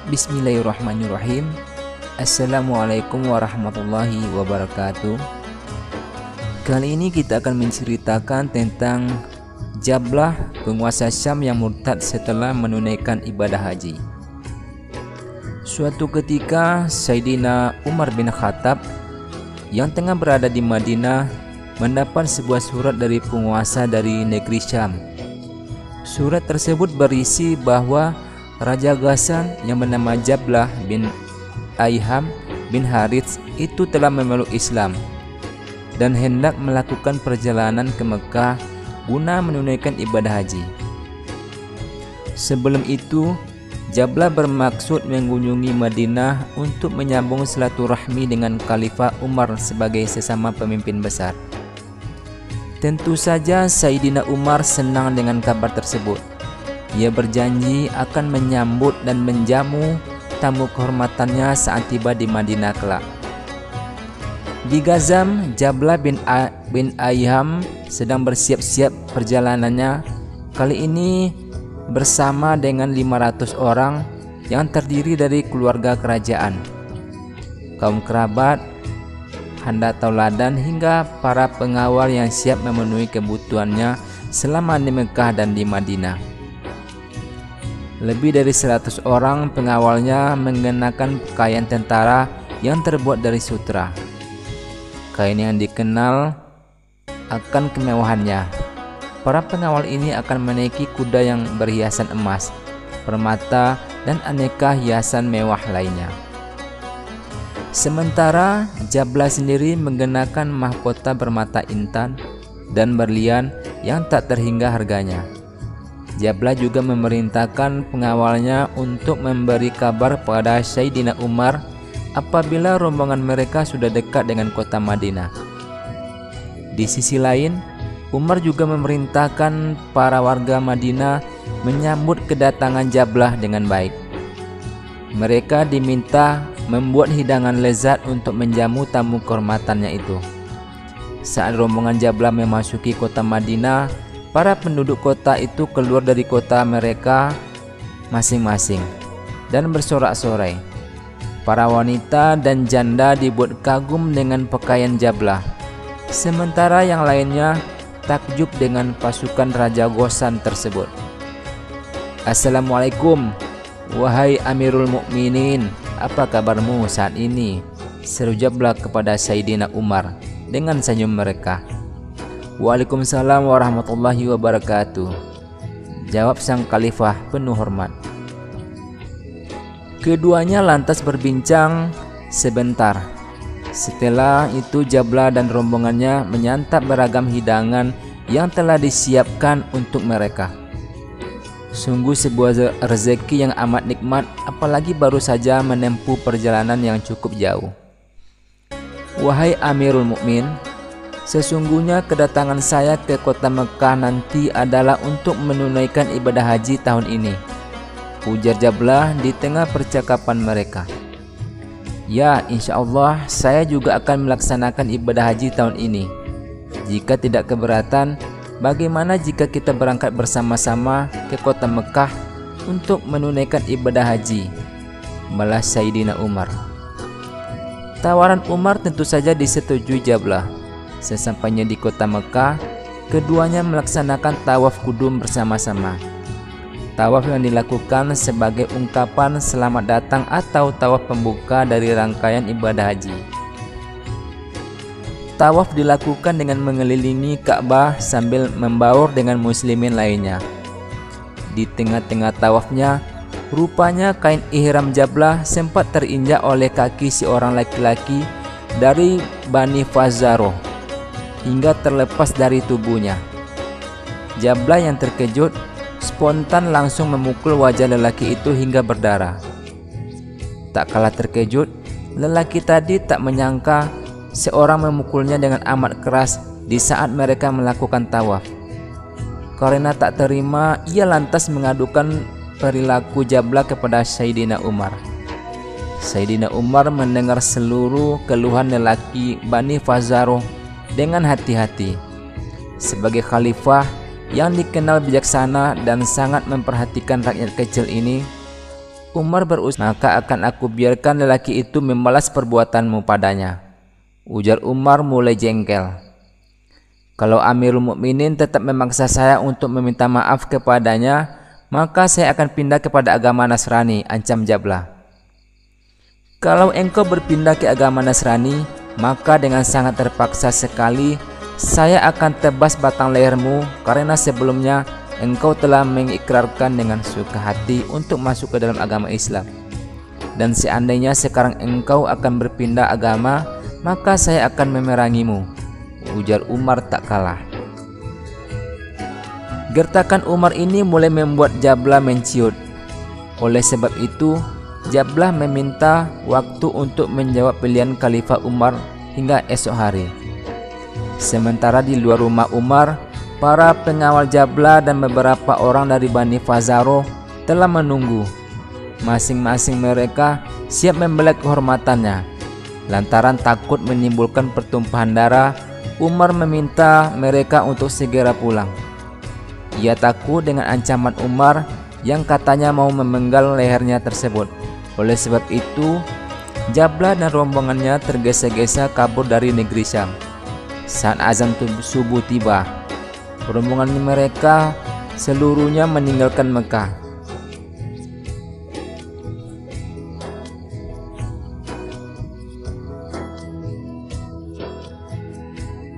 Bismillahirrahmanirrahim. Assalamualaikum warahmatullahi wabarakatuh. Kali ini kita akan menceritakan tentang Jablah, penguasa Syam yang murtad setelah menunaikan ibadah haji. Suatu ketika Sayyidina Umar bin Khattab yang tengah berada di Madinah mendapat sebuah surat dari penguasa dari negeri Syam. Surat tersebut berisi bahwa Raja Ghassan yang bernama Jablah bin Aiham bin Harits itu telah memeluk Islam dan hendak melakukan perjalanan ke Mekah guna menunaikan ibadah haji. Sebelum itu, Jablah bermaksud mengunjungi Madinah untuk menyambung silaturahmi dengan Khalifah Umar sebagai sesama pemimpin besar. Tentu saja Sayyidina Umar senang dengan kabar tersebut. Ia berjanji akan menyambut dan menjamu tamu kehormatannya saat tiba di Madinah kelak. Di Ghazam, Jablah bin Aiham sedang bersiap-siap perjalanannya, kali ini bersama dengan 500 orang yang terdiri dari keluarga kerajaan, kaum kerabat, handa tauladan hingga para pengawal yang siap memenuhi kebutuhannya selama di Mekah dan di Madinah. Lebih dari 100 orang pengawalnya mengenakan pakaian tentara yang terbuat dari sutra. Kain yang dikenal akan kemewahannya. Para pengawal ini akan menaiki kuda yang berhiasan emas, permata, dan aneka hiasan mewah lainnya. Sementara Jablah sendiri mengenakan mahkota bermata intan dan berlian yang tak terhingga harganya. Jablah juga memerintahkan pengawalnya untuk memberi kabar pada Sayyidina Umar apabila rombongan mereka sudah dekat dengan kota Madinah. Di sisi lain, Umar juga memerintahkan para warga Madinah menyambut kedatangan Jablah dengan baik. Mereka diminta membuat hidangan lezat untuk menjamu tamu kehormatannya itu. Saat rombongan Jablah memasuki kota Madinah, para penduduk kota itu keluar dari kota mereka masing-masing dan bersorak-sorai. Para wanita dan janda dibuat kagum dengan pakaian Jablah, sementara yang lainnya takjub dengan pasukan Raja Ghassan tersebut. "Assalamualaikum, wahai Amirul Mukminin, apa kabarmu saat ini?" seru Jablah kepada Sayyidina Umar dengan senyum mereka. "Waalaikumsalam warahmatullahi wabarakatuh," jawab sang khalifah penuh hormat. Keduanya lantas berbincang sebentar. Setelah itu Jablah dan rombongannya menyantap beragam hidangan yang telah disiapkan untuk mereka. Sungguh sebuah rezeki yang amat nikmat, apalagi baru saja menempuh perjalanan yang cukup jauh. "Wahai Amirul Mukmin, sesungguhnya kedatangan saya ke kota Mekah nanti adalah untuk menunaikan ibadah haji tahun ini," ujar Jablah di tengah percakapan mereka. "Ya, insya Allah saya juga akan melaksanakan ibadah haji tahun ini. Jika tidak keberatan, bagaimana jika kita berangkat bersama-sama ke kota Mekah untuk menunaikan ibadah haji?" balas Sayyidina Umar. Tawaran Umar tentu saja disetujui Jablah. Sesampainya di kota Mekah, keduanya melaksanakan tawaf kudum bersama-sama. Tawaf yang dilakukan sebagai ungkapan selamat datang atau tawaf pembuka dari rangkaian ibadah haji. Tawaf dilakukan dengan mengelilingi Ka'bah sambil membaur dengan muslimin lainnya. Di tengah-tengah tawafnya, rupanya kain ihram Jablah sempat terinjak oleh kaki seorang laki-laki dari Bani Fazaroh hingga terlepas dari tubuhnya. Jablah yang terkejut spontan langsung memukul wajah lelaki itu hingga berdarah. Tak kalah terkejut, lelaki tadi tak menyangka seorang memukulnya dengan amat keras di saat mereka melakukan tawaf. Karena tak terima, ia lantas mengadukan perilaku Jablah kepada Sayyidina Umar. Sayyidina Umar mendengar seluruh keluhan lelaki Bani Fazaroh dengan hati-hati. Sebagai khalifah yang dikenal bijaksana dan sangat memperhatikan rakyat kecil ini, Umar berusaha, "Maka akan aku biarkan lelaki itu membalas perbuatanmu padanya," ujar Umar mulai jengkel. "Kalau Amirul Mukminin tetap memaksa saya untuk meminta maaf kepadanya, maka saya akan pindah kepada agama Nasrani," ancam Jablah. "Kalau engkau berpindah ke agama Nasrani, maka dengan sangat terpaksa sekali saya akan tebas batang lehermu, karena sebelumnya engkau telah mengikrarkan dengan suka hati untuk masuk ke dalam agama Islam. Dan seandainya sekarang engkau akan berpindah agama, maka saya akan memerangimu," ujar Umar tak kalah. Gertakan Umar ini mulai membuat Jablah menciut. Oleh sebab itu, Jablah meminta waktu untuk menjawab pilihan Khalifah Umar hingga esok hari. Sementara di luar rumah Umar, para pengawal Jablah dan beberapa orang dari Bani Fazaroh telah menunggu. Masing-masing mereka siap membela kehormatannya. Lantaran takut menimbulkan pertumpahan darah, Umar meminta mereka untuk segera pulang. Ia takut dengan ancaman Umar yang katanya mau memenggal lehernya tersebut. Oleh sebab itu, Jablah dan rombongannya tergesa-gesa kabur dari negeri Syam. Saat azan subuh tiba, rombongan mereka seluruhnya meninggalkan Mekah.